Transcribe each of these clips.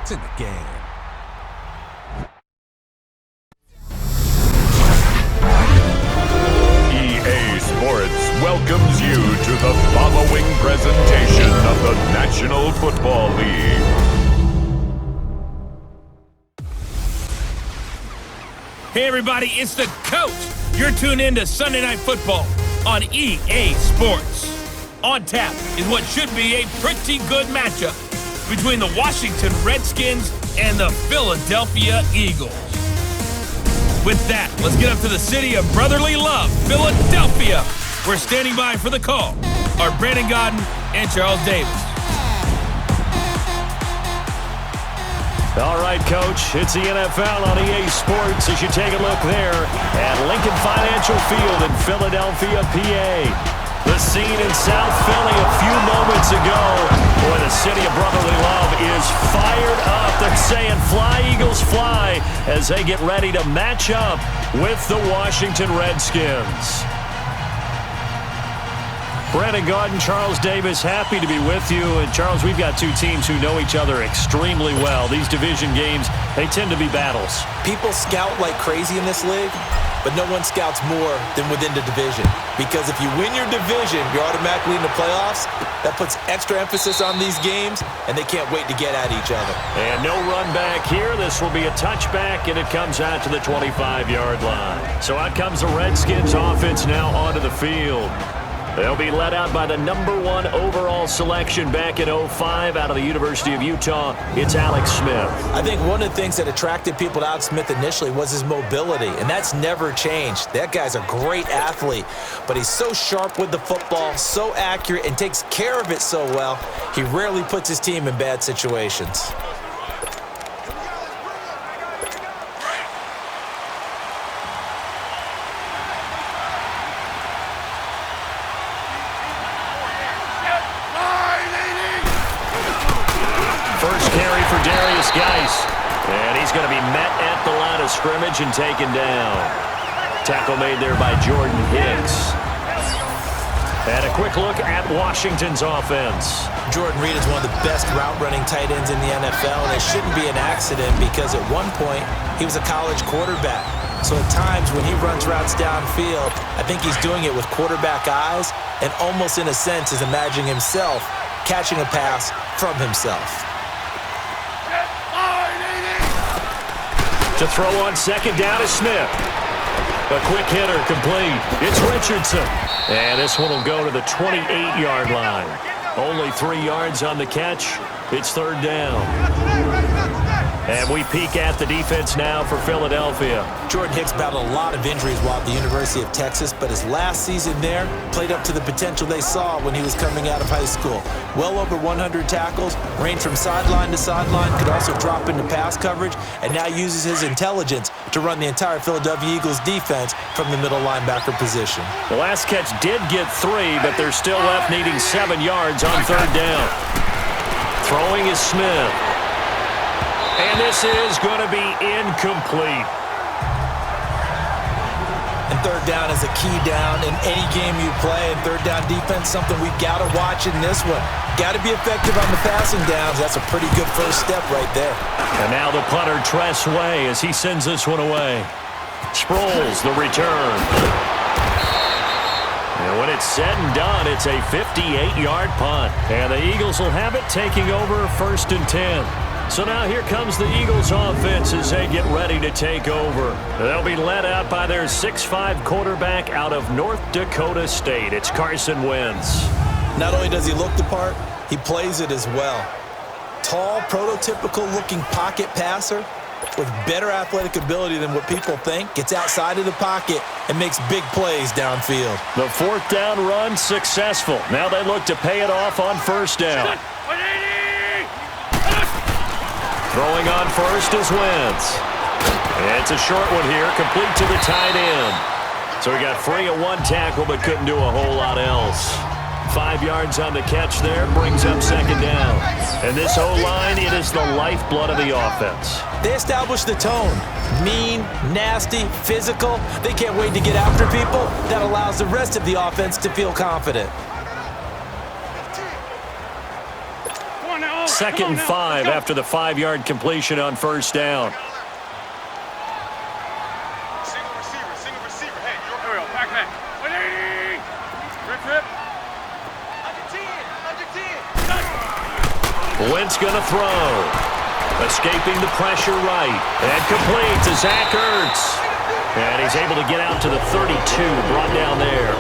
It's in the game. EA Sports welcomes you to the following presentation of the National Football League. Hey everybody, it's the coach. You're tuned in to Sunday Night Football on EA Sports. On tap is what should be a pretty good matchup between the Washington Redskins and the Philadelphia Eagles. With that, let's get up to the city of brotherly love, Philadelphia. We're standing by for the call are Brandon Godden and Charles Davis. All right, Coach, it's the NFL on EA Sports as you take a look there at Lincoln Financial Field in Philadelphia, PA. The scene in South Philly a few moments ago where the city of brotherly love is fired up. They're saying fly, Eagles, fly as they get ready to match up with the Washington Redskins. Brandon Godden, Charles Davis, happy to be with you. And, Charles, we've got two teams who know each other extremely well. These division games, they tend to be battles. People scout like crazy in this league, but no one scouts more than within the division. Because if you win your division, you're automatically in the playoffs. That puts extra emphasis on these games, and they can't wait to get at each other. And no run back here. This will be a touchback, and it comes out to the 25-yard line. So out comes the Redskins offense now onto the field. They'll be led out by the #1 overall selection back in 2005 out of the University of Utah. It's Alex Smith. I think one of the things that attracted people to Alex Smith initially was his mobility, and that's never changed. That guy's a great athlete, but he's so sharp with the football, so accurate, and takes care of it so well, he rarely puts his team in bad situations. And he's going to be met at the line of scrimmage and taken down. Tackle made there by Jordan Hicks. And a quick look at Washington's offense. Jordan Reed is one of the best route-running tight ends in the NFL, and it shouldn't be an accident because at one point he was a college quarterback. So at times when he runs routes downfield, I think he's doing it with quarterback eyes and almost in a sense is imagining himself catching a pass from himself. To throw on second down is Smith. A quick hitter complete. It's Richardson. And this one will go to the 28-yard line. Only 3 yards on the catch. It's third down. And we peek at the defense now for Philadelphia. Jordan Hicks battled a lot of injuries while at the University of Texas, but his last season there played up to the potential they saw when he was coming out of high school. Well over 100 tackles, ranged from sideline to sideline, could also drop into pass coverage, and now uses his intelligence to run the entire Philadelphia Eagles defense from the middle linebacker position. The last catch did get 3, but they're still left needing 7 yards on third down. Throwing is Smith. And this is going to be incomplete. And third down is a key down in any game you play. And third down defense, something we've got to watch in this one. Got to be effective on the passing downs. That's a pretty good first step right there. And now the punter, Tress Way, as he sends this one away. Sproles, the return. And when it's said and done, it's a 58-yard punt. And the Eagles will have it, taking over first and 10. So now here comes the Eagles offense as they get ready to take over. They'll be led out by their 6'5 quarterback out of North Dakota State. It's Carson Wentz. Not only does he look the part, he plays it as well. Tall, prototypical-looking pocket passer with better athletic ability than what people think. Gets outside of the pocket and makes big plays downfield. The fourth down run successful. Now they look to pay it off on first down. Throwing on first is Wentz. It's a short one here, complete to the tight end. So he got free of one tackle, but couldn't do a whole lot else. 5 yards on the catch there, brings up second down. And this O-line, it is the lifeblood of the offense. They establish the tone. Mean, nasty, physical. They can't wait to get after people. That allows the rest of the offense to feel confident. 2nd and 5 after the 5-yard completion on first down. Single receiver. Hey, you're back. 180. Rip. Under 10. Wentz going to throw. Escaping the pressure right. And complete to Zach Ertz. And he's able to get out to the 32, brought down there.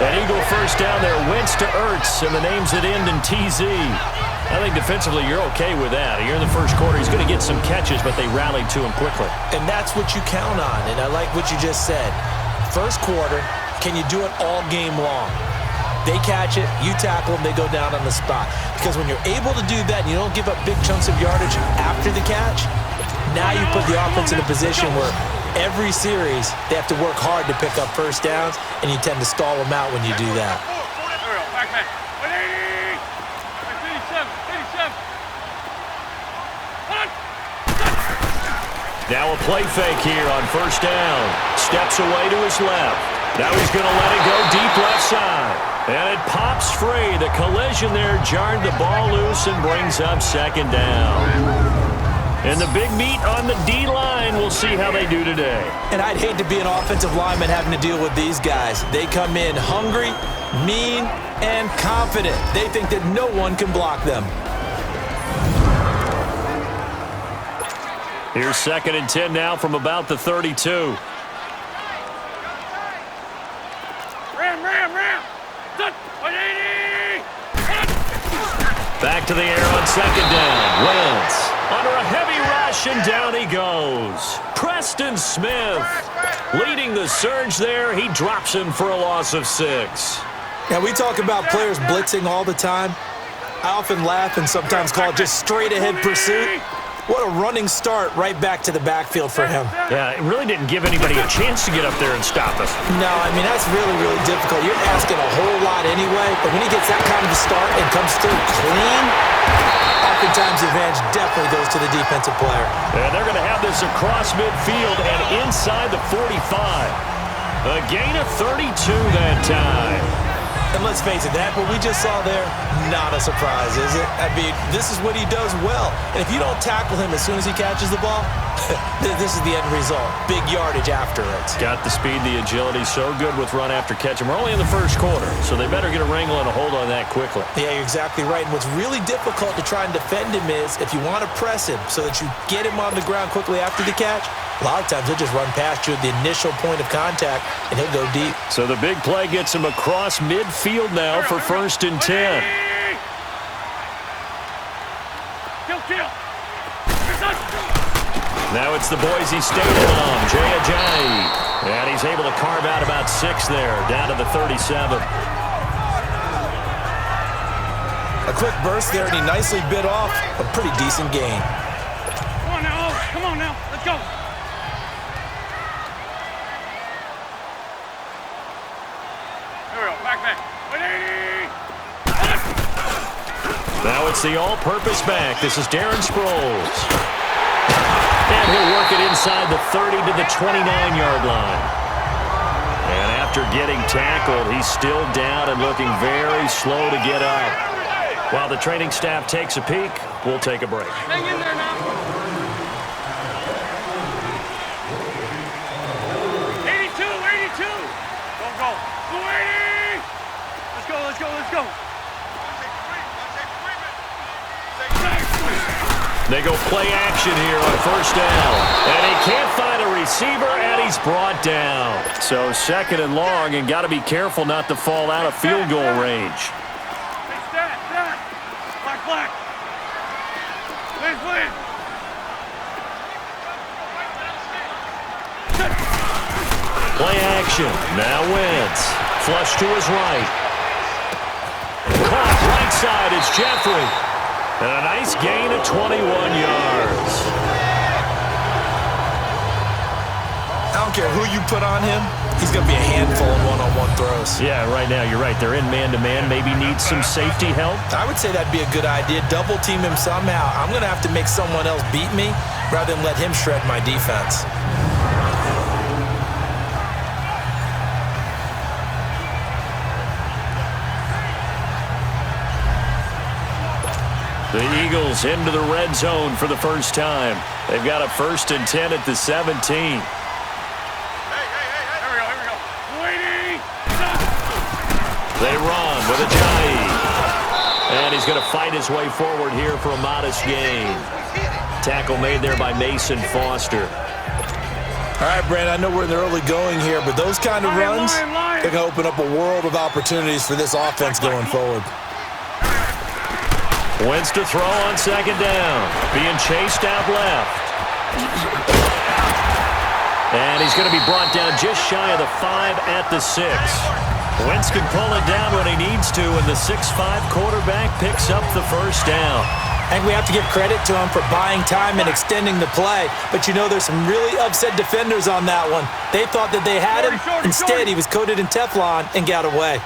An Eagle first down there. Wentz to Ertz, and the names that end in TZ. I think defensively you're okay with that. Here in the first quarter, he's going to get some catches, but they rallied to him quickly. And that's what you count on, and I like what you just said. First quarter, can you do it all game long? They catch it, you tackle them, they go down on the spot. Because when you're able to do that and you don't give up big chunks of yardage after the catch, now you put the offense in a position where every series they have to work hard to pick up first downs, and you tend to stall them out when you do that. Now a play fake here on first down. Steps away to his left. Now he's going to let it go deep left side. And it pops free. The collision there jarred the ball loose and brings up second down. And the big meat on the D-line, we'll see how they do today. And I'd hate to be an offensive lineman having to deal with these guys. They come in hungry, mean, and confident. They think that no one can block them. Here's 2nd and 10 now from about the 32. Ram. Done. 180. Back to the air on second down. Wentz under a heavy rush, and down he goes. Preston Smith leading the surge there. He drops him for a loss of 6. Now, we talk about players blitzing all the time. I often laugh and sometimes call it just straight-ahead pursuit. What a running start right back to the backfield for him. Yeah, it really didn't give anybody a chance to get up there and stop us. No, I mean, that's really, really difficult. You're asking a whole lot anyway, but when he gets that kind of a start and comes through clean, oftentimes the advantage definitely goes to the defensive player. And they're going to have this across midfield and inside the 45. A gain of 32 that time. And let's face it, that what we just saw there, not a surprise, is it? I mean, this is what he does well. And if you don't tackle him as soon as he catches the ball, this is the end result. Big yardage after it. Got the speed, the agility, so good with run after catch. And we're only in the first quarter, so they better get a wrangle and a hold on that quickly. Yeah, you're exactly right. And what's really difficult to try and defend him is if you want to press him so that you get him on the ground quickly after the catch, a lot of times he'll just run past you at the initial point of contact, and he'll go deep. So the big play gets him across midfield now for 1st and 10. Kill. Now it's the Boise State alum, Jay Ajayi. And he's able to carve out about 6 there, down to the 37. A quick burst there, and he nicely bit off a pretty decent gain. Come on now. Let's go. Back. 180. Now it's the all-purpose back. This is Darren Sproles. And he'll work it inside the 30 to the 29-yard line. And after getting tackled, he's still down and looking very slow to get up. While the training staff takes a peek, we'll take a break. Hang in there now. 82. Go. 280. Let's go. They go play action here on first down. And he can't find a receiver, and he's brought down. So 2nd and long, and got to be careful not to fall out of field goal range. Stat. Black. Please. Play action. Now Wentz. Flush to his right. Caught right side is Jeffrey. And a nice gain of 21 yards. I don't care who you put on him, he's going to be a handful in one-on-one throws. Yeah, right now you're right. They're in man-to-man. Maybe needs some safety help. I would say that'd be a good idea. Double team him somehow. I'm going to have to make someone else beat me rather than let him shred my defense. The Eagles into the red zone for the first time. They've got a 1st and 10 at the 17. Here we go. Waiting. They run with Ajayi. And he's going to fight his way forward here for a modest gain. Tackle made there by Mason Foster. All right, Brandon, I know we're in the early going here, but those kind of runs, they're going to open up a world of opportunities for this offense going forward. Wentz to throw on 2nd down. Being chased out left. And he's going to be brought down just shy of the 5 at the 6. Wentz can pull it down when he needs to, and the 6'5 quarterback picks up the 1st down. I think we have to give credit to him for buying time and extending the play. But, you know, there's some really upset defenders on that one. They thought that they had him. Instead, he was coated in Teflon and got away.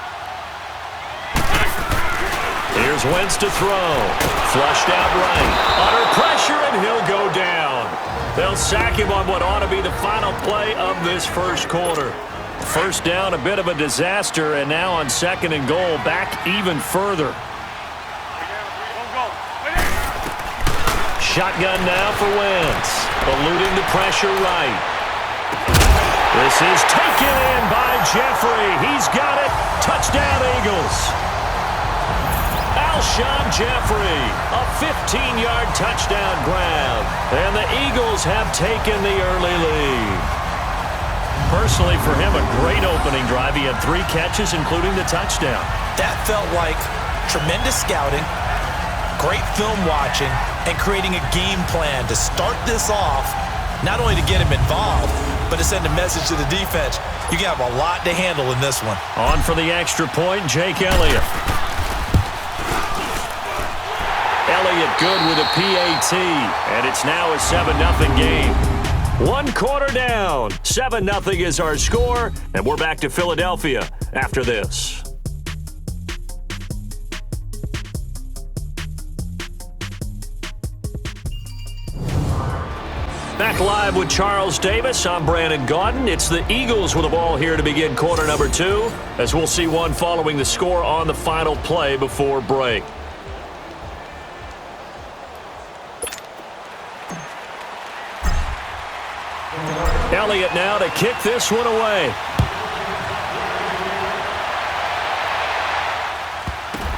Here's Wentz to throw. Flushed out right. Under pressure, and he'll go down. They'll sack him on what ought to be the final play of this first quarter. 1st down, a bit of a disaster, and now on 2nd and goal, back even further. Shotgun now for Wentz. Eluding the pressure right. This is taken in by Jeffrey. He's got it. Touchdown, Eagles. Alshon Jeffrey, a 15-yard touchdown grab. And the Eagles have taken the early lead. Personally, for him, a great opening drive. He had 3 catches, including the touchdown. That felt like tremendous scouting, great film watching, and creating a game plan to start this off, not only to get him involved, but to send a message to the defense. You have a lot to handle in this one. On for the extra point, Jake Elliott. Elliott good with a PAT, and it's now a 7-0 game. 1 quarter down. 7-0 is our score, and we're back to Philadelphia after this. Back live with Charles Davis. I'm Brandon Gaudin. It's the Eagles with the ball here to begin quarter number 2, as we'll see one following the score on the final play before break. Elliott now to kick this one away.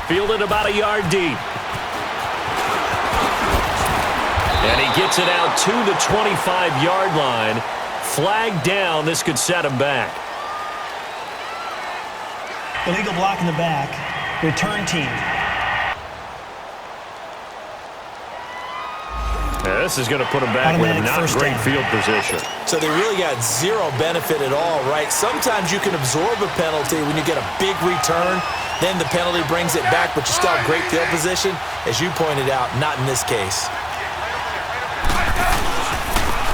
Fielded about a yard deep. And he gets it out to the 25-yard line. Flag down. This could set him back. Illegal block in the back. Return team. Yeah, this is going to put him back with not great field position. So they really got zero benefit at all, right? Sometimes you can absorb a penalty when you get a big return. Then the penalty brings it back, but you still have great field position. As you pointed out, not in this case.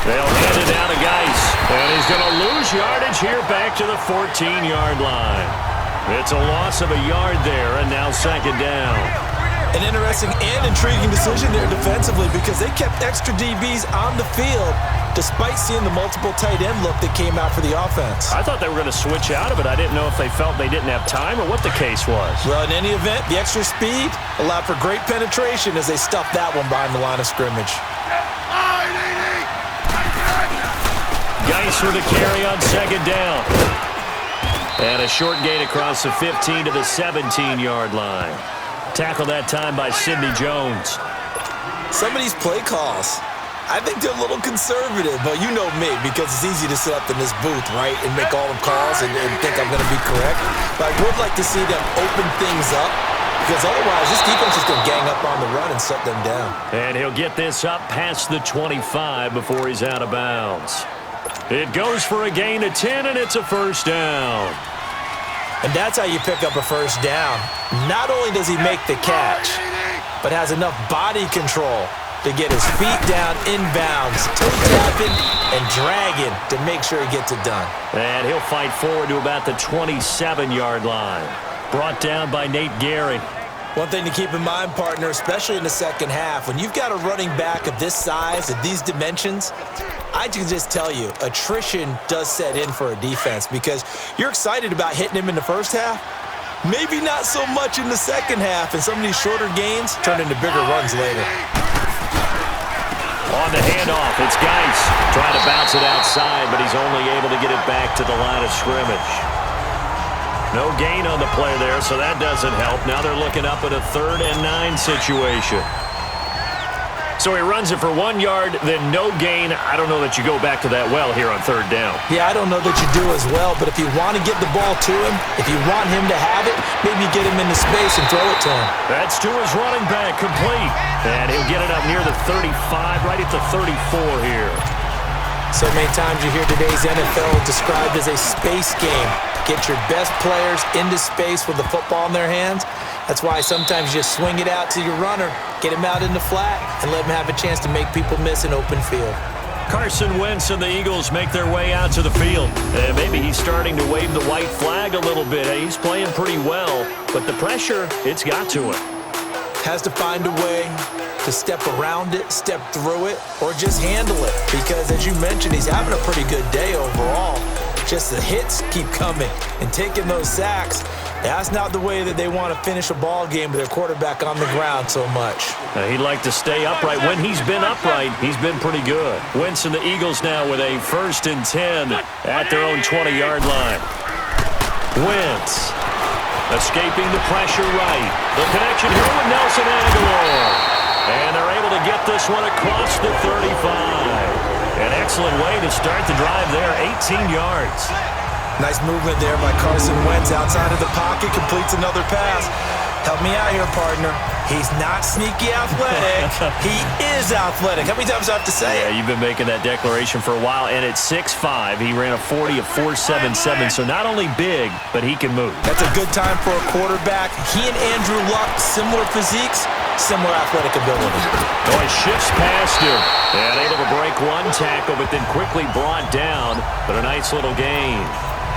They'll hand it down to Geis. And he's going to lose yardage here back to the 14-yard line. It's a loss of a yard there, and now 2nd down. An interesting and intriguing decision there defensively, because they kept extra DBs on the field despite seeing the multiple tight end look that came out for the offense. I thought they were going to switch out of it. I didn't know if they felt they didn't have time or what the case was. Well, in any event, the extra speed allowed for great penetration as they stuffed that one behind the line of scrimmage. Geis with a carry on 2nd down. And a short gain across the 15 to the 17-yard line. Tackled that time by Sidney Jones. Some of these play calls, I think they're a little conservative, but you know me, because it's easy to sit up in this booth, right, and make all the calls and think I'm going to be correct. But I would like to see them open things up, because otherwise this defense is going to gang up on the run and shut them down. And he'll get this up past the 25 before he's out of bounds. It goes for a gain of 10, and it's a 1st down. And that's how you pick up a 1st down. Not only does he make the catch, but has enough body control to get his feet down inbounds, toe-tapping and dragging to make sure he gets it done. And he'll fight forward to about the 27-yard line. Brought down by Nate Gehry. One thing to keep in mind, partner, especially in the second half, when you've got a running back of this size, of these dimensions, I can just tell you, attrition does set in for a defense, because you're excited about hitting him in the first half, Maybe not so much in the second half, and some of these shorter gains turn into bigger runs later. On the handoff, it's Geis trying to bounce it outside, but he's only able to get it back to the line of scrimmage. No gain on the play there, so that doesn't help. Now they're looking up at a 3rd and 9 situation. So he runs it for 1 yard, then no gain. I don't know that you go back to that well here on 3rd down. Yeah, I don't know that you do as well, but if you want to get the ball to him, if you want him to have it, maybe get him into space and throw it to him. That's to his running back, complete. And he'll get it up near the 35, right at the 34 here. So many times you hear today's NFL described as a space game. Get your best players into space with the football in their hands. That's why sometimes you just swing it out to your runner, get him out in the flat, and let him have a chance to make people miss an open field. Carson Wentz and the Eagles make their way out to the field. And maybe he's starting to wave the white flag a little bit. He's playing pretty well, but the pressure, it's got to him. Has to find a way to step around it, step through it, or just handle it. Because as you mentioned, he's having a pretty good day overall. Just the hits keep coming and taking those sacks. That's not the way that they want to finish a ball game with their quarterback on the ground so much. He'd like to stay upright. When he's been upright, he's been pretty good. Wentz and the Eagles now with a 1st and 10 at their own 20-yard line. Wentz escaping the pressure right. The connection here with Nelson Aguilar. And they're able to get this one across the 35. An excellent way to start the drive there, 18 yards. Nice movement there by Carson Wentz outside of the pocket, completes another pass. Help me out here, partner. He's not sneaky athletic. He is athletic. How many times do I have to say it? Yeah, you've been making that declaration for a while, and at 6'5", he ran a 40 of 4.77, so not only big, but he can move. That's a good time for a quarterback. He and Andrew Luck, similar physiques, similar athletic ability. Oh, he shifts past him. And able to break one tackle, but then quickly brought down. But a nice little gain.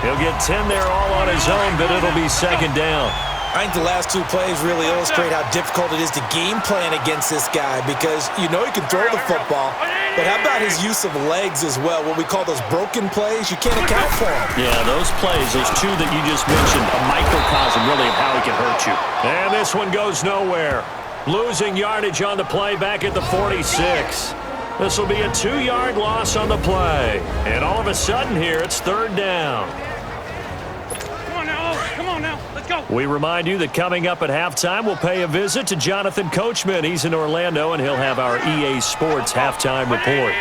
He'll get 10 there all on his own, but it'll be 2nd down. I think the last 2 plays really illustrate how difficult it is to game plan against this guy because you know he can throw the football, but how about his use of legs as well, what we call those broken plays? You can't account for them. Yeah, those plays, those 2 that you just mentioned, a microcosm really of how he can hurt you. And this one goes nowhere. Losing yardage on the play back at the 46. This will be a 2-yard loss on the play. And all of a sudden here, it's 3rd down. Come on now, let's go. We remind you that coming up at halftime, we'll pay a visit to Jonathan Coachman. He's in Orlando, and he'll have our EA Sports halftime report.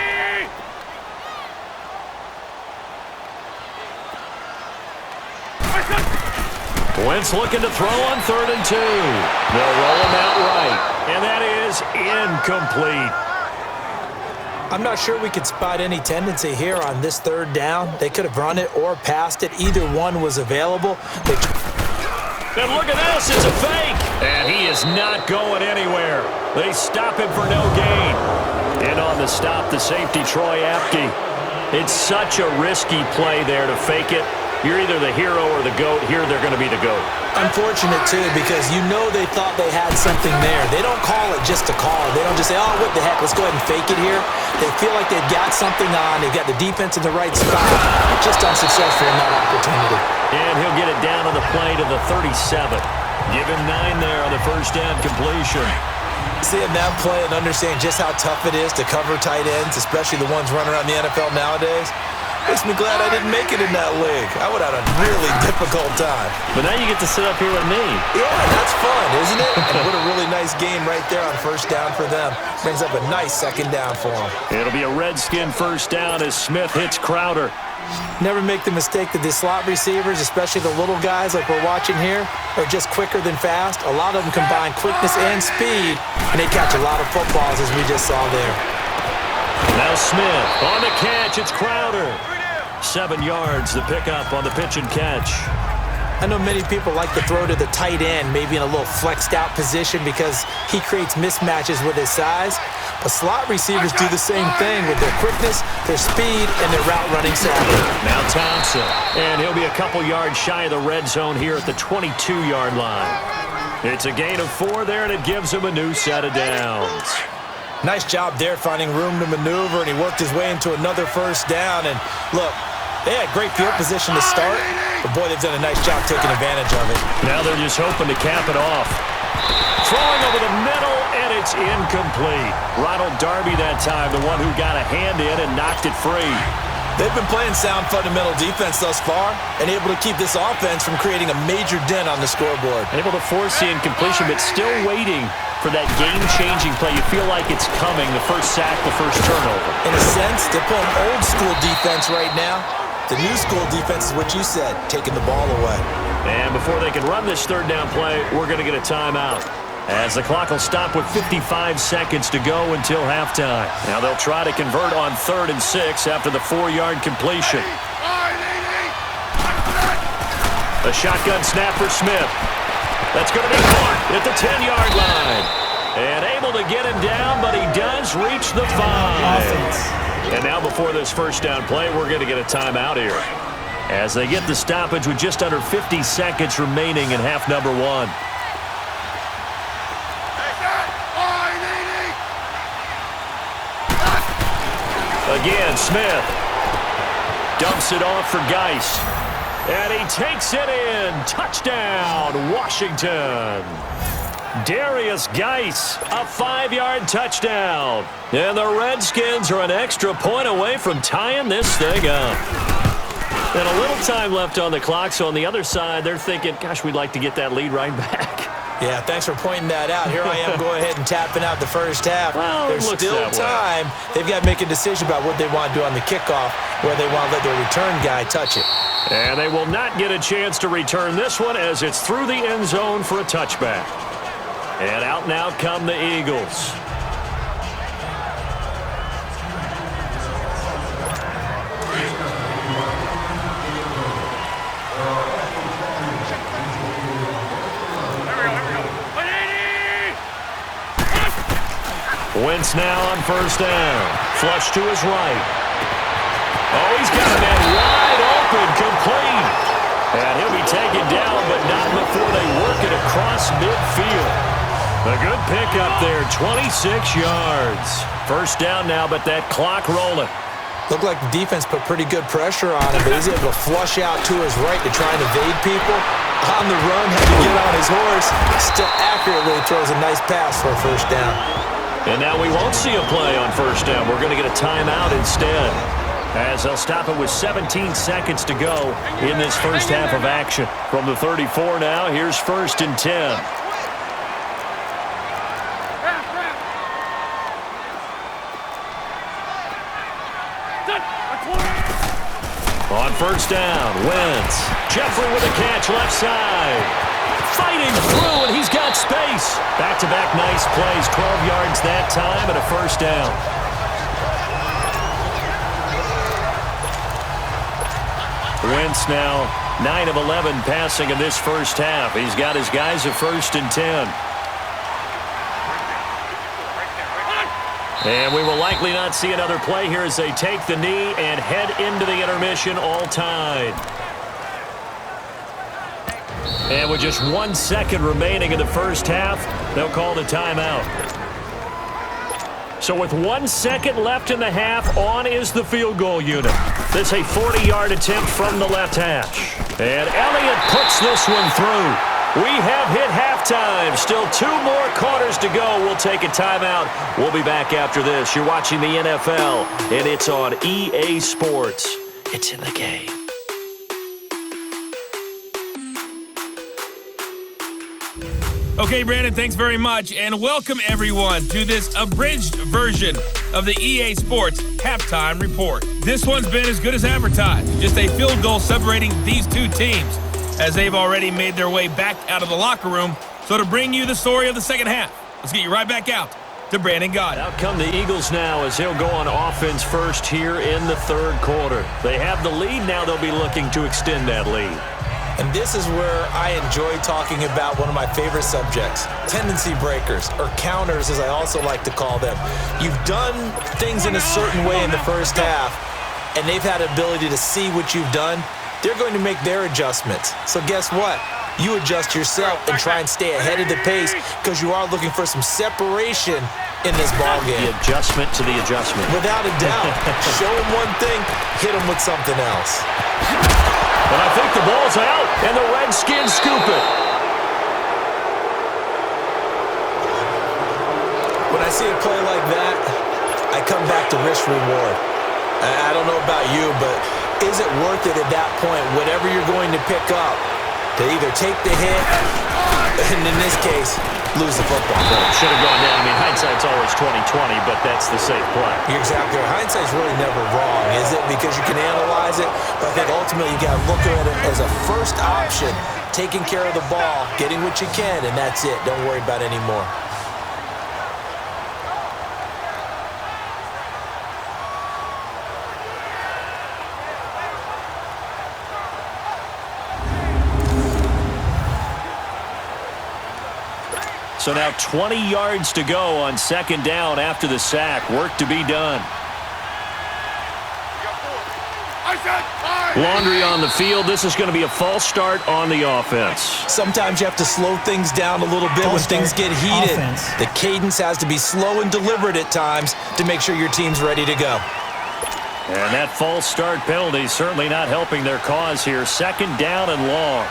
Wentz looking to throw on 3rd and 2. They'll roll him out right, and that is incomplete. I'm not sure we could spot any tendency here on this 3rd down. They could have run it or passed it. Either one was available. And look at this, it's a fake. And he is not going anywhere. They stop him for no gain. And on the stop, the safety, Troy Apke. It's such a risky play there to fake it. You're either the hero or the GOAT. Here, they're going to be the GOAT. Unfortunate, too, because you know they thought they had something there. They don't call it just to call. They don't just say, oh, what the heck, let's go ahead and fake it here. They feel like they've got something on. They've got the defense in the right spot. Just unsuccessful in that opportunity. And he'll get it down on the play to the 37. Give him 9 there on the 1st down completion. Seeing that play and understanding just how tough it is to cover tight ends, especially the ones running around the NFL nowadays, makes me glad I didn't make it in that league. I would have had a really difficult time. But now you get to sit up here with me. Yeah, that's fun, isn't it? And what a really nice game right there on 1st down for them. Brings up a nice 2nd down for them. It'll be a Redskin 1st down as Smith hits Crowder. Never make the mistake that the slot receivers, especially the little guys like we're watching here, are just quicker than fast. A lot of them combine quickness and speed, and they catch a lot of footballs as we just saw there. Now Smith on the catch. It's Crowder. 7 yards, the pickup on the pitch and catch. I know many people like to throw to the tight end, maybe in a little flexed out position because he creates mismatches with his size. But slot receivers do the same thing with their quickness, their speed, and their route running savvy. Now Thompson, and he'll be a couple yards shy of the red zone here at the 22-yard line. It's a gain of 4 there, and it gives him a new set of downs. Nice job there finding room to maneuver, and he worked his way into another 1st down. And look, they had great field position to start, But boy, they've done a nice job taking advantage of it. Now they're just hoping to cap it off. Throwing over the middle, and it's incomplete. Ronald Darby that time, the one who got a hand in and knocked it free. They've been playing sound fundamental defense thus far and able to keep this offense from creating a major dent on the scoreboard. Able to force the incompletion, but still waiting for that game-changing play. You feel like it's coming, the first sack, the first turnover. In a sense, they're playing old-school defense right now. The new-school defense is what you said, taking the ball away. And before they can run this third down play, we're going to get a timeout, as the clock will stop with 55 seconds to go until halftime. Now they'll try to convert on 3rd and 6 after the 4-yard completion. A shotgun snap for Smith. That's going to be caught at the 10-yard line. And able to get him down, but he does reach the 5. And now before this first down play, we're going to get a timeout here, as they get the stoppage with just under 50 seconds remaining in half number 1. Again, Smith dumps it off for Geis. And he takes it in. Touchdown, Washington. Darius Geis, a 5-yard touchdown. And the Redskins are an extra point away from tying this thing up. And a little time left on the clock, so on the other side, they're thinking, gosh, we'd like to get that lead right back. Yeah, thanks for pointing that out. Here I am going ahead and tapping out the first half. Well, there's still time. They've got to make a decision about what they want to do on the kickoff, where they want to let their return guy touch it. And they will not get a chance to return this one, as it's through the end zone for a touchback. And out now come the Eagles. Wentz now on first down. Flush to his right. Oh, he's got a man wide open, complete. And he'll be taken down, but not before they work it across midfield. A good pickup there, 26 yards. First down now, but that clock rolling. Looked like the defense put pretty good pressure on him, but he's able to flush out to his right to try and evade people. On the run, had to get on his horse. Still accurately throws a nice pass for a first down. And now we won't see a play on first down. We're going to get a timeout instead, as they'll stop it with 17 seconds to go in this first half of action. From the 34 now, here's 1st and 10. On first down, Wentz. Jeffrey with a catch left side. Fighting through, and he's got space. Back-to-back nice plays, 12 yards that time, and a first down. Wentz now 9 of 11 passing in this first half. He's got his guys at 1st and 10. And we will likely not see another play here as they take the knee and head into the intermission all tied. And with just 1 second remaining in the first half, they'll call the timeout. So with 1 second left in the half, on is the field goal unit. That's a 40-yard attempt from the left hash. And Elliott puts this one through. We have hit halftime. Still 2 more quarters to go. We'll take a timeout. We'll be back after this. You're watching the NFL, and it's on EA Sports. It's in the game. Okay, Brandon, thanks very much, and welcome everyone to this abridged version of the EA Sports Halftime Report. This one's been as good as advertised. Just a field goal separating these two teams, as they've already made their way back out of the locker room. So to bring you the story of the second half, let's get you right back out to Brandon Gaudin. Out come the Eagles now as he'll go on offense first here in the third quarter. They have the lead. Now they'll be looking to extend that lead. And this is where I enjoy talking about one of my favorite subjects, tendency breakers, or counters as I also like to call them. You've done things in a certain way in the first half, and they've had the ability to see what you've done. They're going to make their adjustments. So guess what? You adjust yourself and try and stay ahead of the pace because you are looking for some separation in this ballgame. The adjustment to the adjustment. Without a doubt. Show them one thing, hit them with something else. And I think the ball's out, and the Redskins scoop it. When I see a play like that, I come back to risk reward. I don't know about you, but is it worth it at that point, whatever you're going to pick up, to either take the hit, and in this case, lose the football? Should have gone down. I mean, hindsight's always 20/20, but that's the safe play. You're exactly right. Hindsight's really never wrong, is it? Because you can analyze it, but I think ultimately you got to look at it as a first option, taking care of the ball, getting what you can, and that's it. Don't worry about any more. So now 20 yards to go on second down after the sack. Work to be done. Laundry on the field. This is going to be a false start on the offense. Sometimes you have to slow things down a little bit when things get heated. The cadence has to be slow and deliberate at times to make sure your team's ready to go. And that false start penalty certainly not helping their cause here. Second down and long.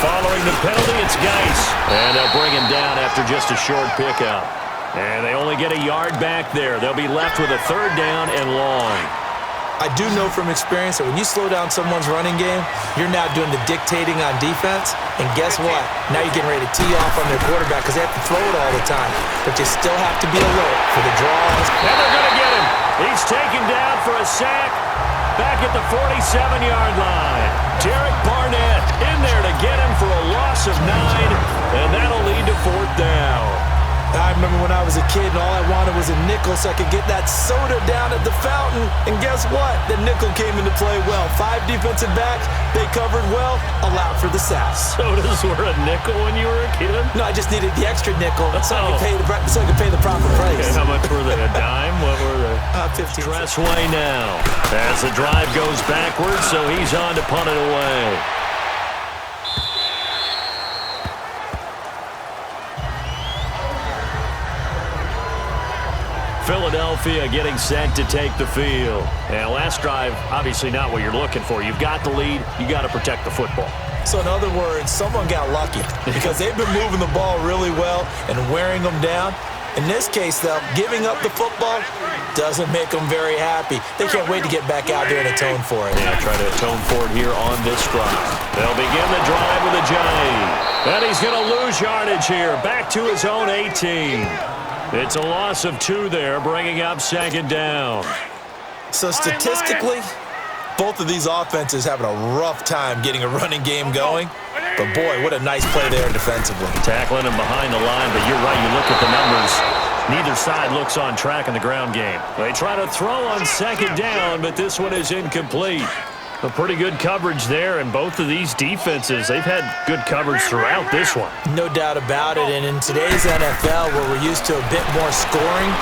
Following the penalty, it's Geis. And they'll bring him down after just a short pickup. And they only get a yard back there. They'll be left with a third down and long. I do know from experience that when you slow down someone's running game, you're now doing the dictating on defense. And guess what? Now you're getting ready to tee off on their quarterback because they have to throw it all the time. But you still have to be alert for the draws. And they're going to get him. He's taken down for a sack back at the 47-yard line. Derek Barnett in there to get him for a loss of 9, and that'll lead to fourth down. I remember when I was a kid and all I wanted was a nickel so I could get that soda down at the fountain. And guess what? The nickel came into play well. 5 defensive backs, they covered well, allowed for the sack. Sodas were a nickel when you were a kid? No, I just needed the extra nickel so I could pay the proper price. Okay, how much were they? A dime? What were they? 15 cents. Dressway now. As the drive goes backwards, so he's on to punt it away. Philadelphia getting set to take the field. And last drive, obviously not what you're looking for. You've got the lead. You got to protect the football. So in other words, someone got lucky because they've been moving the ball really well and wearing them down. In this case, though, giving up the football doesn't make them very happy. They can't wait to get back out there and atone for it. Yeah, try to atone for it here on this drive. They'll begin the drive with a J. And he's going to lose yardage here. Back to his own 18. It's a loss of 2 there, bringing up second down. So statistically, both of these offenses having a rough time getting a running game going. But boy, what a nice play there defensively. Tackling him behind the line, but you're right, you look at the numbers. Neither side looks on track in the ground game. They try to throw on second down, but this one is incomplete. A pretty good coverage there, and both of these defenses, they've had good coverage throughout this one. No doubt about it, and in today's NFL, where we're used to a bit more scoring,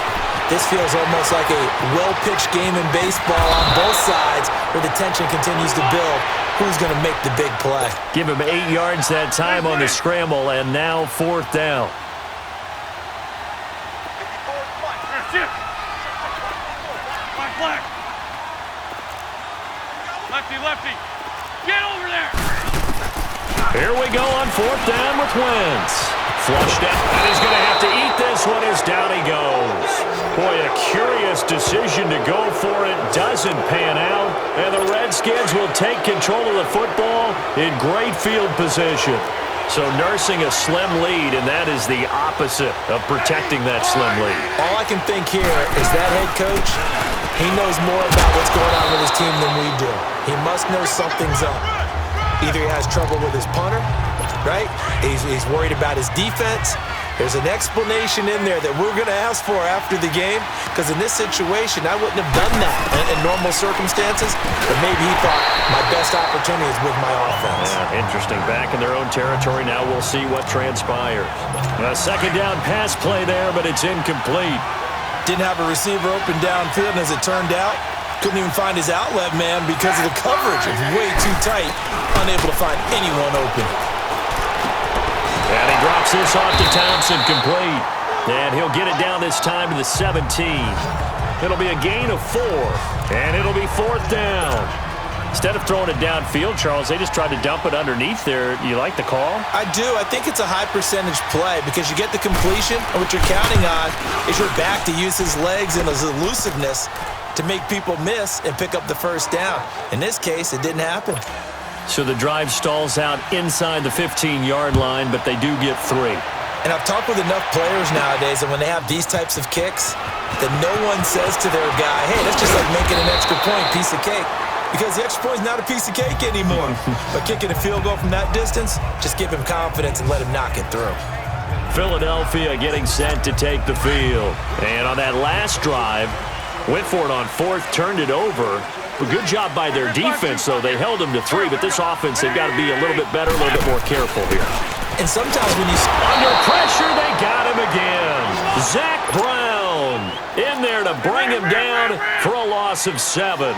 this feels almost like a well-pitched game in baseball on both sides, where the tension continues to build. Who's going to make the big play? Give him 8 yards that time on the scramble, and now fourth down. Black. Lefty, lefty. Get over there. Here we go on fourth down with Wentz. Flushed out, and he's going to have to eat this one as down he goes. Boy, a curious decision to go for it. Doesn't pan out, and the Redskins will take control of the football in great field position. So nursing a slim lead, and that is the opposite of protecting that slim lead. All I can think here is that head coach, he knows more about what's going on with his team than we do. He must know something's up. Either he has trouble with his punter, right? He's worried about his defense. There's an explanation in there that we're going to ask for after the game, because in this situation, I wouldn't have done that in normal circumstances, but maybe he thought my best opportunity is with my offense. Yeah, interesting. Back in their own territory. Now we'll see what transpires. A second down pass play there, but it's incomplete. Didn't have a receiver open downfield, and as it turned out, couldn't even find his outlet man because of the coverage. It was way too tight, unable to find anyone open. And he drops this off to Thompson, complete. And he'll get it down this time to the 17. It'll be a gain of 4, and it'll be 4th down. Instead of throwing it downfield, Charles, they just tried to dump it underneath there. You like the call? I do. I think it's a high percentage play because you get the completion, and what you're counting on is your back to use his legs and his elusiveness to make people miss and pick up the first down. In this case, it didn't happen. So the drive stalls out inside the 15-yard line, but they do get 3. And I've talked with enough players nowadays, and when they have these types of kicks, that no one says to their guy, hey, that's just like making an extra point, piece of cake. Because the extra point is not a piece of cake anymore. But kicking a field goal from that distance, just give him confidence and let him knock it through. Philadelphia getting set to take the field. And on that last drive, went for it on 4th, turned it over. But good job by their defense, though. They held them to 3, but this offense, they've got to be a little bit better, a little bit more careful here. And sometimes when you... Under pressure, they got him again. Zach Brown in there to bring him down for a loss of 7.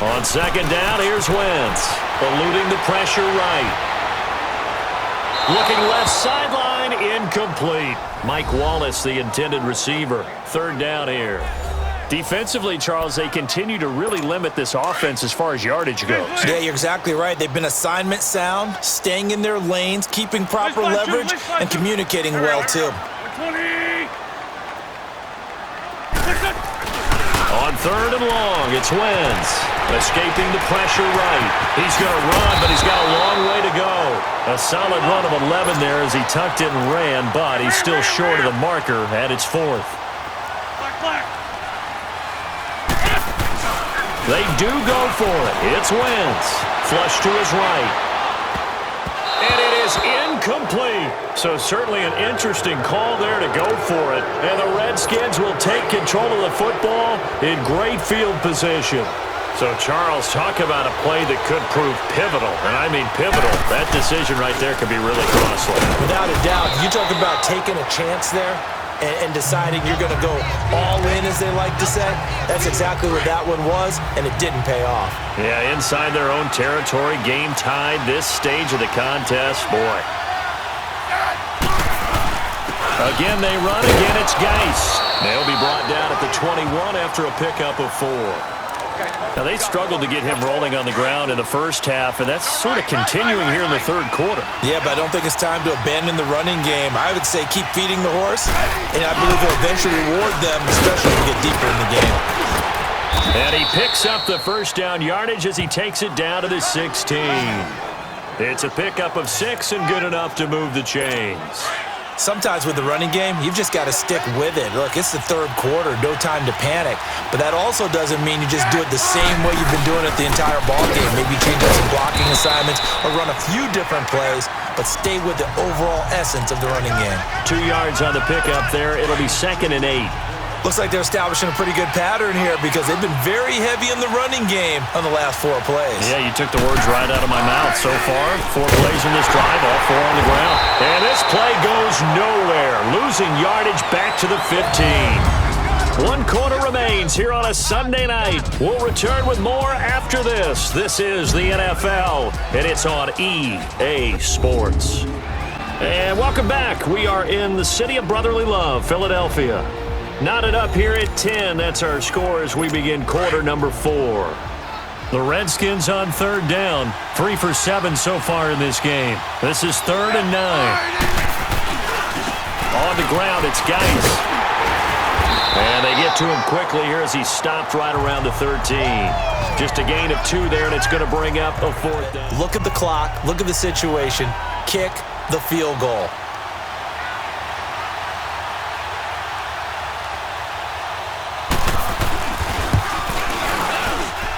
On 2nd down, here's Wentz, eluding the pressure right. Looking left sideline, incomplete. Mike Wallace, the intended receiver. 3rd down here. Defensively, Charles, they continue to really limit this offense as far as yardage goes. Yeah, you're exactly right. They've been assignment sound, staying in their lanes, keeping proper leverage, and communicating well, too. On 3rd and long, it's Wentz, escaping the pressure right. He's going to run, but he's got a long way to go. A solid run of 11 there as he tucked it and ran, but he's still short of the marker at its 4th. They do go for it. It's Wentz, flush to his right. And it is incomplete. So certainly an interesting call there to go for it. And the Redskins will take control of the football in great field position. So, Charles, talk about a play that could prove pivotal. And I mean pivotal. That decision right there could be really costly. Without a doubt. You talk about taking a chance there and deciding you're going to go all in, as they like to say. That's exactly what that one was, and it didn't pay off. Yeah, inside their own territory, game tied this stage of the contest. Boy. Again, they run. Again, it's Geis. They'll be brought down at the 21 after a pickup of 4. Now, they struggled to get him rolling on the ground in the first half, and that's sort of continuing here in the 3rd quarter. Yeah, but I don't think it's time to abandon the running game. I would say keep feeding the horse, and I believe he'll eventually reward them, especially when we get deeper in the game. And he picks up the first down yardage as he takes it down to the 16. It's a pickup of 6 and good enough to move the chains. Sometimes with the running game, you've just got to stick with it. Look, it's the 3rd quarter, no time to panic. But that also doesn't mean you just do it the same way you've been doing it the entire ballgame. Maybe change up some blocking assignments or run a few different plays, but stay with the overall essence of the running game. 2 yards on the pickup there. It'll be 2nd and 8. Looks like they're establishing a pretty good pattern here because they've been very heavy in the running game on the last 4 plays. Yeah, you took the words right out of my mouth. So far, 4 plays in this drive, all 4 on the ground. And this play goes nowhere, losing yardage back to the 15. 1 quarter remains here on a Sunday night. We'll return with more after this. This is the NFL, and it's on EA Sports. And welcome back. We are in the city of brotherly love, Philadelphia. Knotted up here at 10. That's our score as we begin quarter number 4. The Redskins on 3rd down. 3 for 7 so far in this game. This is 3rd and 9. On the ground, it's Geis. And they get to him quickly here as he stopped right around the 13. Just a gain of 2 there, and it's going to bring up a 4th down. Look at the clock. Look at the situation. Kick the field goal.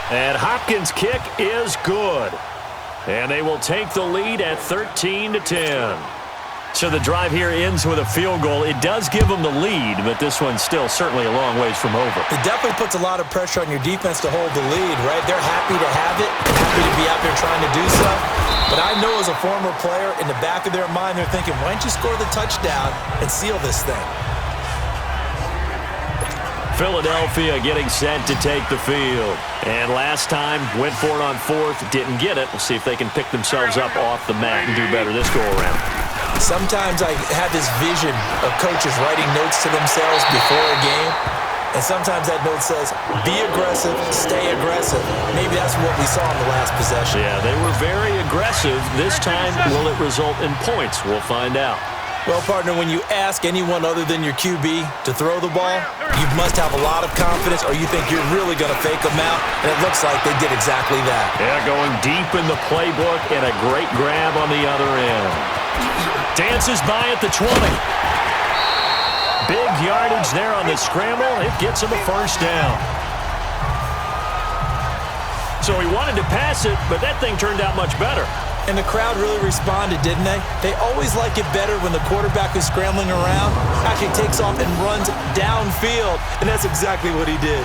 And Hopkins' kick is good. And they will take the lead at 13-10. So the drive here ends with a field goal. It does give them the lead, but this one's still certainly a long ways from over. It definitely puts a lot of pressure on your defense to hold the lead, right? They're happy to have it, happy to be out there trying to do so. But I know as a former player, in the back of their mind, they're thinking, why don't you score the touchdown and seal this thing? Philadelphia getting set to take the field. And last time, went for it on 4th, didn't get it. We'll see if they can pick themselves up off the mat and do better this go-around. Sometimes I have this vision of coaches writing notes to themselves before a game, and sometimes that note says, be aggressive, stay aggressive. Maybe that's what we saw in the last possession. Yeah, they were very aggressive. This time, will it result in points? We'll find out. Well, partner, when you ask anyone other than your QB to throw the ball, you must have a lot of confidence or you think you're really going to fake them out, and it looks like they did exactly that. Yeah, going deep in the playbook and a great grab on the other end. Dances by at the 20. Big yardage there on the scramble. It gets him a first down. So he wanted to pass it, but that thing turned out much better. And the crowd really responded, didn't they? They always like it better when the quarterback who's scrambling around actually takes off and runs downfield, and that's exactly what he did.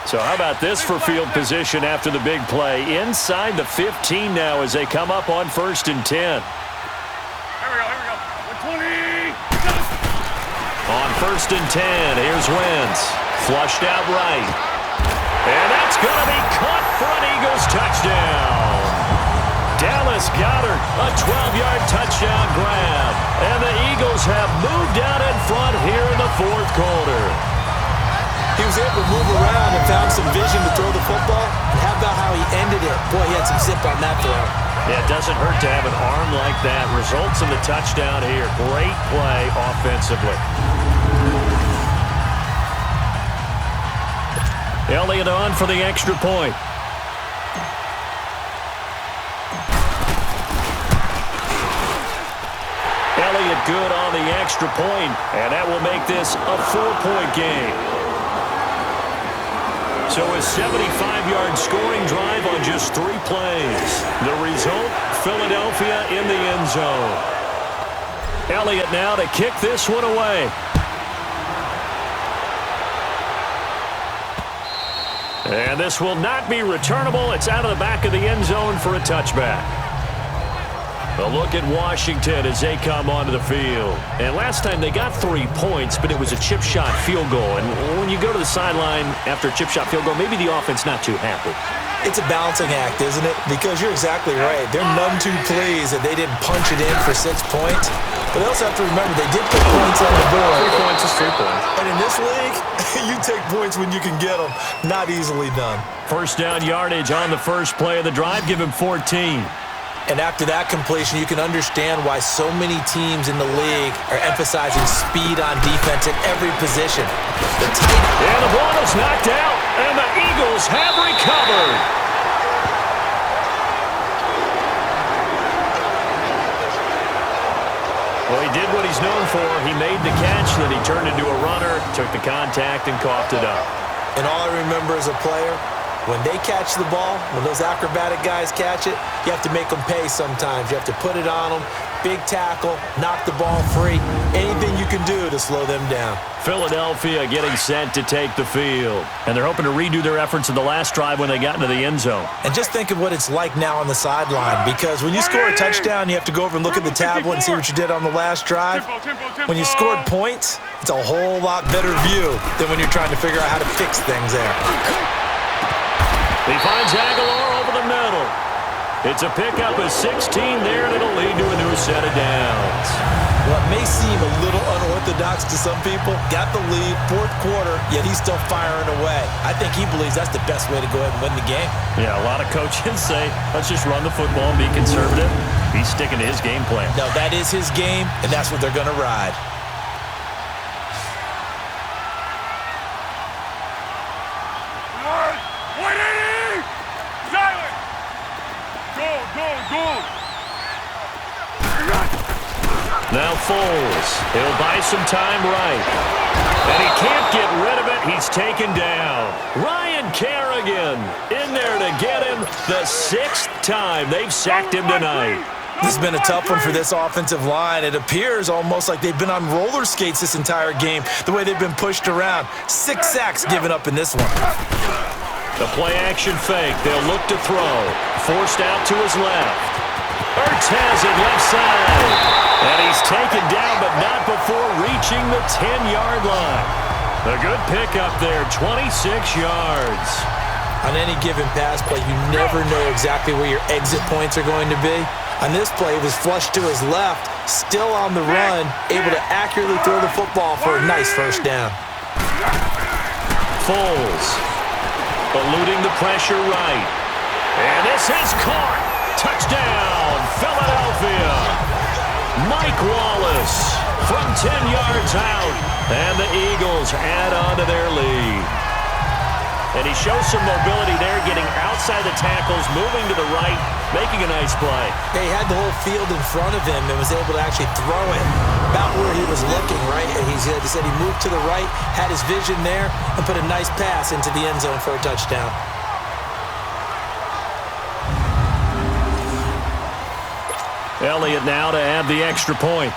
So how about this for field position after the big play? Inside the 15 now as they come up on 1st and 10. Here we go. 20. On 1st and 10, here's Wentz. Flushed out right. And that's going to be caught for an Eagles touchdown. Dallas Goedert, a 12-yard touchdown grab. And the Eagles have moved out in front here in the 4th quarter. He was able to move around and found some vision to throw the football. And how about how he ended it? Boy, he had some zip on that throw. Yeah, it doesn't hurt to have an arm like that. Results in the touchdown here. Great play offensively. Elliott on for the extra point. Elliott good on the extra point, and that will make this a 4-point game. So a 75-yard scoring drive on just 3 plays. The result, Philadelphia in the end zone. Elliott now to kick this one away. And this will not be returnable. It's out of the back of the end zone for a touchback. A look at Washington as they come onto the field. And last time they got 3 points, but it was a chip shot field goal. And when you go to the sideline after a chip shot field goal, maybe the offense not too happy. It's a balancing act, isn't it? Because you're exactly right. They're none too pleased that they didn't punch it in for 6 points. But they also have to remember they did put points on the board. 3 points is 3 points. And in this league, you take points when you can get them. Not easily done. First down yardage on the first play of the drive. Give him 14. And after that completion, you can understand why so many teams in the league are emphasizing speed on defense at every position. And the ball is knocked out, and the Eagles have recovered. Well, he did what he's known for. He made the catch, then he turned into a runner, took the contact, and coughed it up. And all I remember as a player, when they catch the ball, when those acrobatic guys catch it, you have to make them pay sometimes. You have to put it on them, big tackle, knock the ball free. Anything you can do to slow them down. Philadelphia getting set to take the field. And they're hoping to redo their efforts in the last drive when they got into the end zone. And just think of what it's like now on the sideline, because when you score a touchdown, you have to go over and look at the tablet and see what you did on the last drive. When you scored points, it's a whole lot better view than when you're trying to figure out how to fix things there. He finds Aguilar over the middle. It's a pickup of 16 there, and it'll lead to a new set of downs. Well, it may seem a little unorthodox to some people. Got the lead, 4th quarter, yet he's still firing away. I think he believes that's the best way to go ahead and win the game. Yeah, a lot of coaches say, let's just run the football and be conservative. He's sticking to his game plan. No, that is his game, and that's what they're going to ride. Now Foles. He'll buy some time right. And he can't get rid of it. He's taken down. Ryan Kerrigan in there to get him the 6th time they've sacked him tonight. This has been a tough one for this offensive line. It appears almost like they've been on roller skates this entire game, the way they've been pushed around. 6 sacks given up in this one. The play-action fake. They'll look to throw. Forced out to his left. Ertz has it left side. And he's taken down, but not before reaching the 10-yard line. A good pickup there, 26 yards. On any given pass play, you never know exactly where your exit points are going to be. On this play, it was flushed to his left, still on the run, able to accurately throw the football for a nice first down. Foles eluding the pressure right. And this is caught. Touchdown, Philadelphia. Mike Wallace from 10 yards out. And the Eagles add on to their lead. And he shows some mobility there, getting outside the tackles, moving to the right, making a nice play. He had the whole field in front of him and was able to actually throw it about where he was looking, right? And he said he moved to the right, had his vision there, and put a nice pass into the end zone for a touchdown. Elliott now to add the extra point.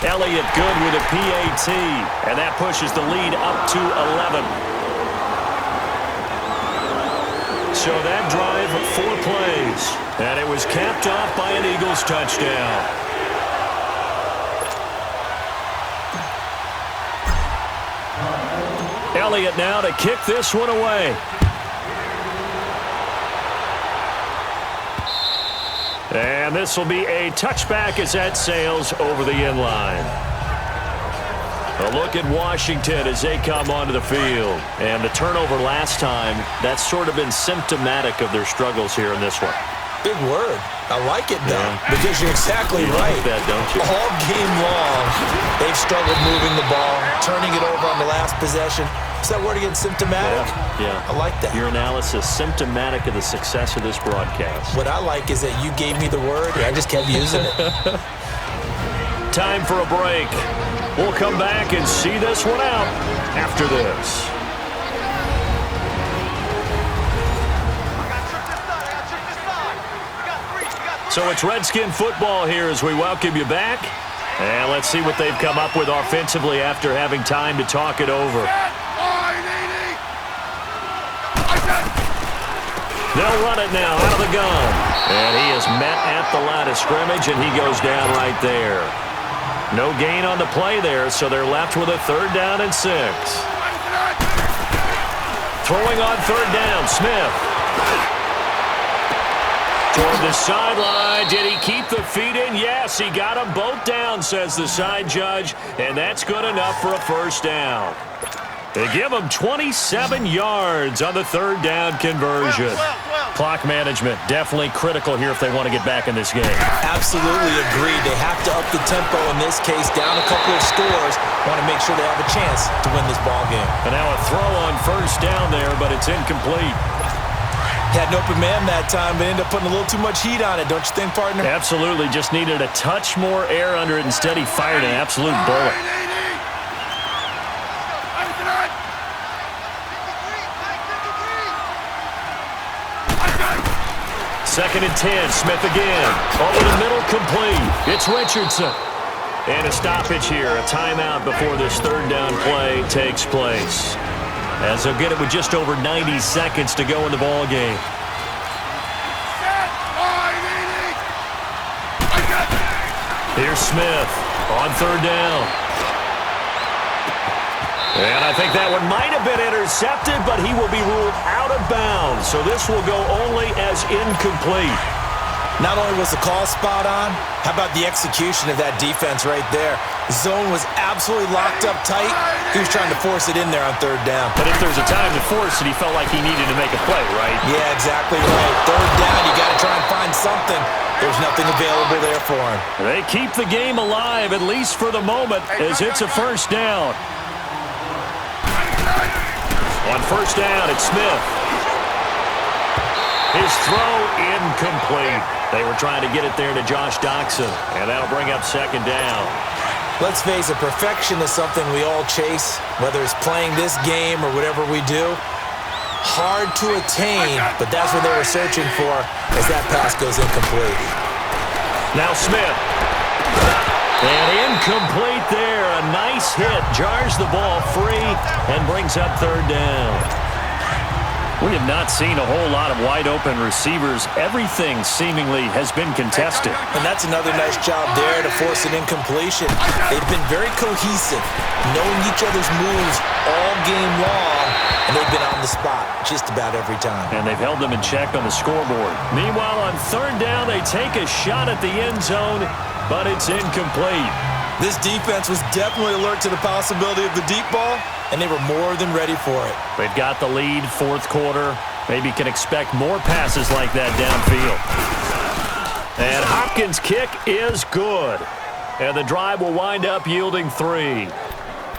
Elliott good with a PAT, and that pushes the lead up to 11. So that drive, 4 plays, and it was capped off by an Eagles touchdown. Elliott now to kick this one away. And this will be a touchback as that sails over the end line. A look at Washington as they come onto the field. And the turnover last time, that's sort of been symptomatic of their struggles here in this one. Big word. I like it, though, because you're exactly right. Like that, don't you? All game long, they've struggled moving the ball, turning it over on the last possession. Is that word again, symptomatic? Yeah. I like that. Your analysis, symptomatic of the success of this broadcast. What I like is that you gave me the word, and I just kept using it. Time for a break. We'll come back and see this one out after this. So it's Redskin football here as we welcome you back. And let's see what they've come up with offensively after having time to talk it over. They'll run it now out of the gun. And he is met at the line of scrimmage, and he goes down right there. No gain on the play there, so they're left with a 3rd down and 6. Throwing on 3rd down, Smith. Toward the sideline. Did he keep the feet in? Yes, he got them both down, says the side judge, and that's good enough for a 1st down. They give him 27 yards on the 3rd down conversion. Clock management definitely critical here if they want to get back in this game. Absolutely agreed. They have to up the tempo in this case, down a couple of scores. Want to make sure they have a chance to win this ball game. And now a throw on 1st down there, but it's incomplete. Had an open man that time, but ended up putting a little too much heat on it, don't you think, partner? Absolutely. Just needed a touch more air under it. Instead, he fired an absolute bullet. Second and 10. Smith again. Over the middle, complete. It's Richardson. And a stoppage here. A timeout before this 3rd down play takes place. As they'll get it with just over 90 seconds to go in the ball game. Here's Smith on 3rd down. And I think that one might have been intercepted, but he will be ruled out of bounds. So this will go only as incomplete. Not only was the call spot on, how about the execution of that defense right there? The zone was absolutely locked up tight. He was trying to force it in there on 3rd down. But if there's a time to force it, he felt like he needed to make a play, right? Yeah, exactly right. 3rd down, you got to try and find something. There's nothing available there for him. They keep the game alive, at least for the moment, as it's a 1st down. On 1st down, it's Smith. His throw incomplete. They were trying to get it there to Josh Doxson, and that'll bring up 2nd down. Let's face it, perfection is something we all chase, whether it's playing this game or whatever we do. Hard to attain, but that's what they were searching for as that pass goes incomplete. Now Smith. And incomplete there. A nice hit. Jars the ball free and brings up third down. We have not seen a whole lot of wide-open receivers. Everything seemingly has been contested. And that's another nice job there to force an incompletion. They've been very cohesive, knowing each other's moves all game long, and they've been on the spot just about every time. And they've held them in check on the scoreboard. Meanwhile, on third down, they take a shot at the end zone, but it's incomplete. This defense was definitely alert to the possibility of the deep ball, and they were more than ready for it. They've got the lead, fourth quarter. Maybe can expect more passes like that downfield. And Hopkins' kick is good. And the drive will wind up yielding 3.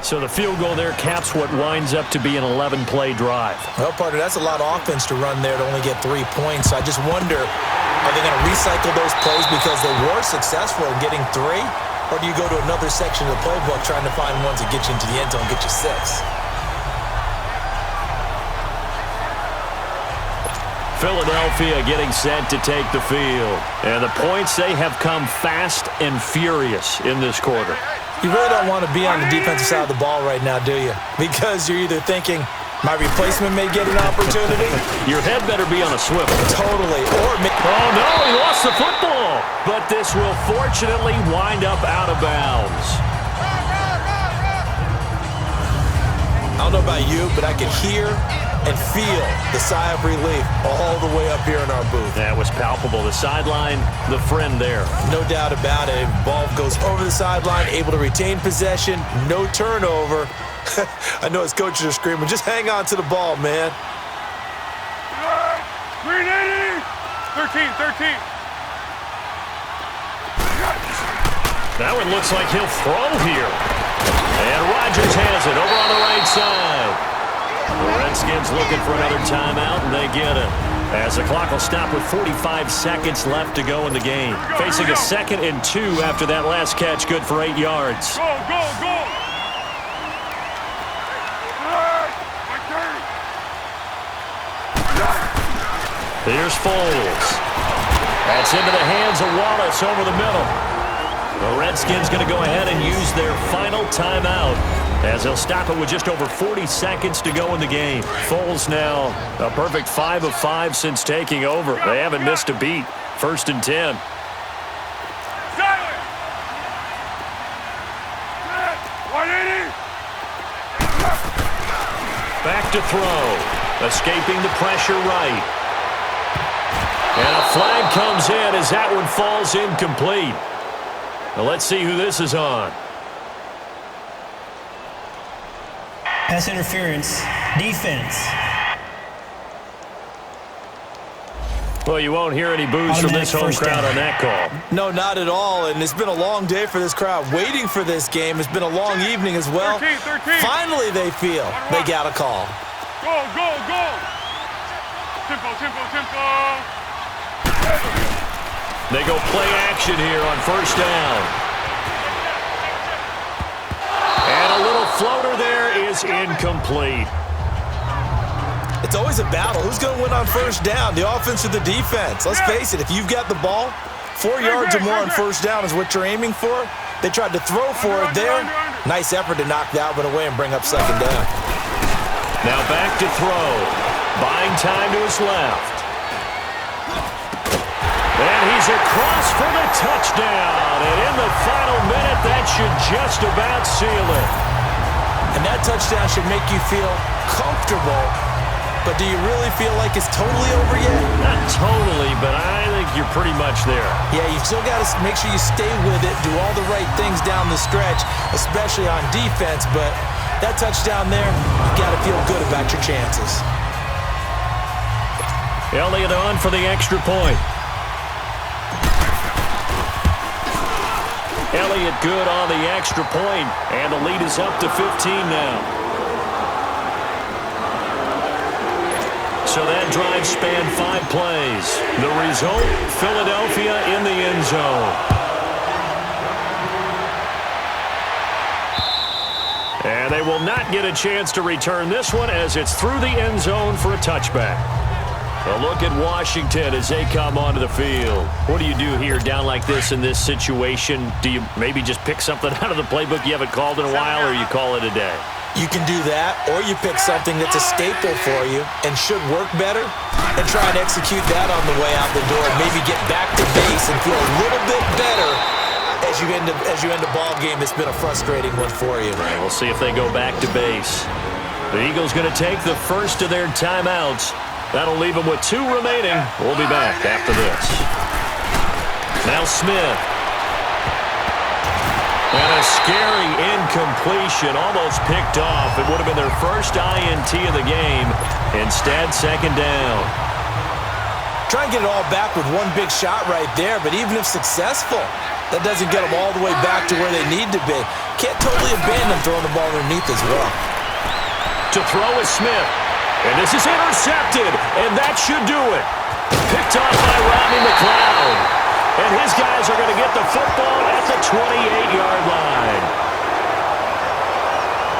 So the field goal there caps what winds up to be an 11-play drive. Well, partner, that's a lot of offense to run there to only get 3 points. I just wonder, are they going to recycle those plays because they were successful in getting 3? Or do you go to another section of the playbook trying to find ones that get you into the end zone and get you 6? Philadelphia getting set to take the field. And the points, they have come fast and furious in this quarter. You really don't want to be on the defensive side of the ball right now, do you? Because you're either thinking, my replacement may get an opportunity. Your head better be on a swivel. Totally. Oh, no, he lost the football. But this will fortunately wind up out of bounds. I don't know about you, but I can hear and feel the sigh of relief all the way up here in our booth. That was palpable. The sideline, the friend there. No doubt about it. Ball goes over the sideline, able to retain possession, no turnover. I know his coaches are screaming, just hang on to the ball, man. 380! 13. That one looks like he'll throw here. And Rodgers has it over on the right side. The Redskins looking for another timeout, and they get it. As the clock will stop with 45 seconds left to go in the game. Facing a 2nd and 2 after that last catch, good for 8 yards. Go! Here's Foles. That's into the hands of Wallace over the middle. The Redskins going to go ahead and use their final timeout as they'll stop it with just over 40 seconds to go in the game. Foles now a perfect 5 of 5 since taking over. They haven't missed a beat. 1st and 10. Back to throw. Escaping the pressure right. And a flag comes in as that one falls incomplete. Now let's see who this is on. Pass interference. Defense. Well, you won't hear any boos from this home crowd on that call. No, not at all. And it's been a long day for this crowd. Waiting for this game. It's been a long evening as well. 13. Finally, they feel they got a call. Go! Tempo! They go play action here on 1st down. And a little floater there is incomplete. It's always a battle. Who's going to win on 1st down, the offense or the defense? Let's face it, if you've got the ball, 4 yards or more on 1st down is what you're aiming for. They tried to throw for it there. Nice effort to knock that one away and bring up 2nd down. Now back to throw. Buying time to his left. And he's across for the touchdown. And in the final minute, that should just about seal it. And that touchdown should make you feel comfortable. But do you really feel like it's totally over yet? Not totally, but I think you're pretty much there. Yeah, you've still got to make sure you stay with it, do all the right things down the stretch, especially on defense. But that touchdown there, you got to feel good about your chances. Elliott on for the extra point. Elliott good on the extra point, and the lead is up to 15 now. So that drive spanned 5 plays. The result, Philadelphia in the end zone. And they will not get a chance to return this one as it's through the end zone for a touchback. A look at Washington as they come onto the field. What do you do here down like this in this situation? Do you maybe just pick something out of the playbook you haven't called in a while, or you call it a day? You can do that, or you pick something that's a staple for you and should work better and try and execute that on the way out the door and maybe get back to base and feel a little bit better as you end a ball game that's been a frustrating one for you. Right, we'll see if they go back to base. The Eagles going to take the first of their timeouts. That'll leave them with 2 remaining. We'll be back after this. Now Smith. And a scary incompletion, almost picked off. It would have been their first INT of the game. Instead, second down. Try and get it all back with one big shot right there, but even if successful, that doesn't get them all the way back to where they need to be. Can't totally abandon throwing the ball underneath as well. To throw is Smith. And this is intercepted, and that should do it. Picked off by Rodney McLeod. And his guys are going to get the football at the 28-yard line.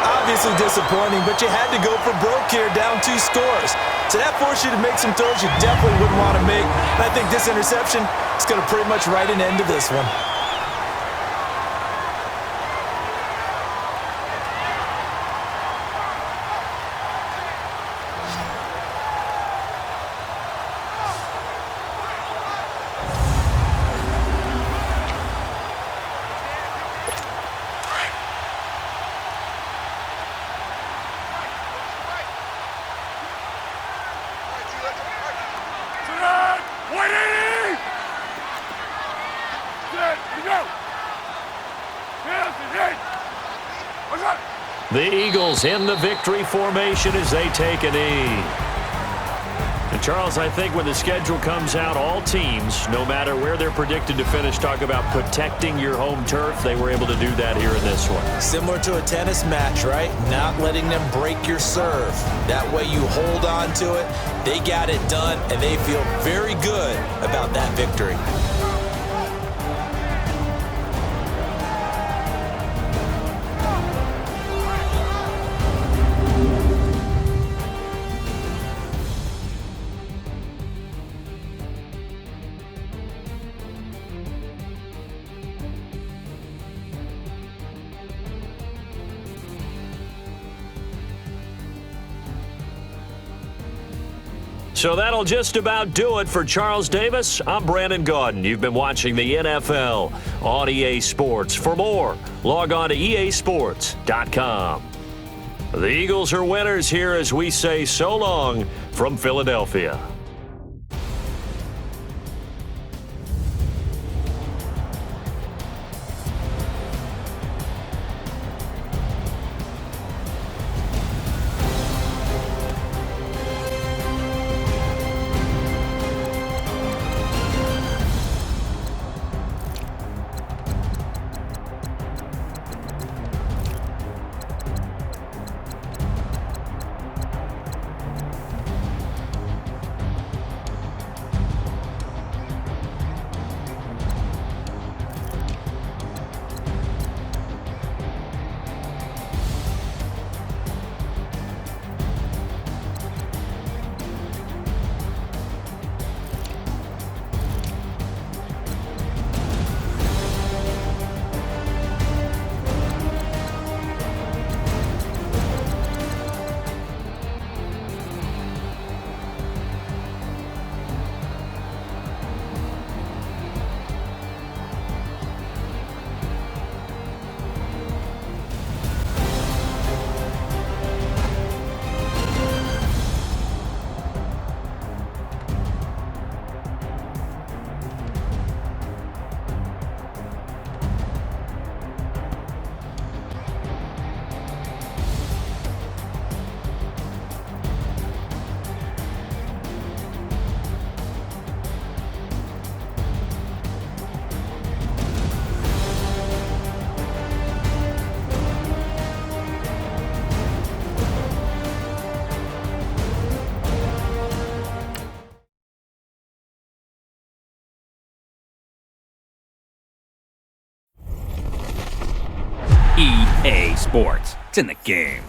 Obviously disappointing, but you had to go for broke here, down 2 scores. So that forced you to make some throws you definitely wouldn't want to make. And I think this interception is going to pretty much write an end to this one. The Eagles in the victory formation as they take a knee. And Charles, I think when the schedule comes out, all teams, no matter where they're predicted to finish, talk about protecting your home turf. They were able to do that here in this one. Similar to a tennis match, right? Not letting them break your serve. That way you hold on to it. They got it done, and they feel very good about that victory. So that'll just about do it for Charles Davis. I'm Brandon Gaudin. You've been watching the NFL on EA Sports. For more, log on to easports.com. The Eagles are winners here as we say so long from Philadelphia. EA Sports. It's in the game.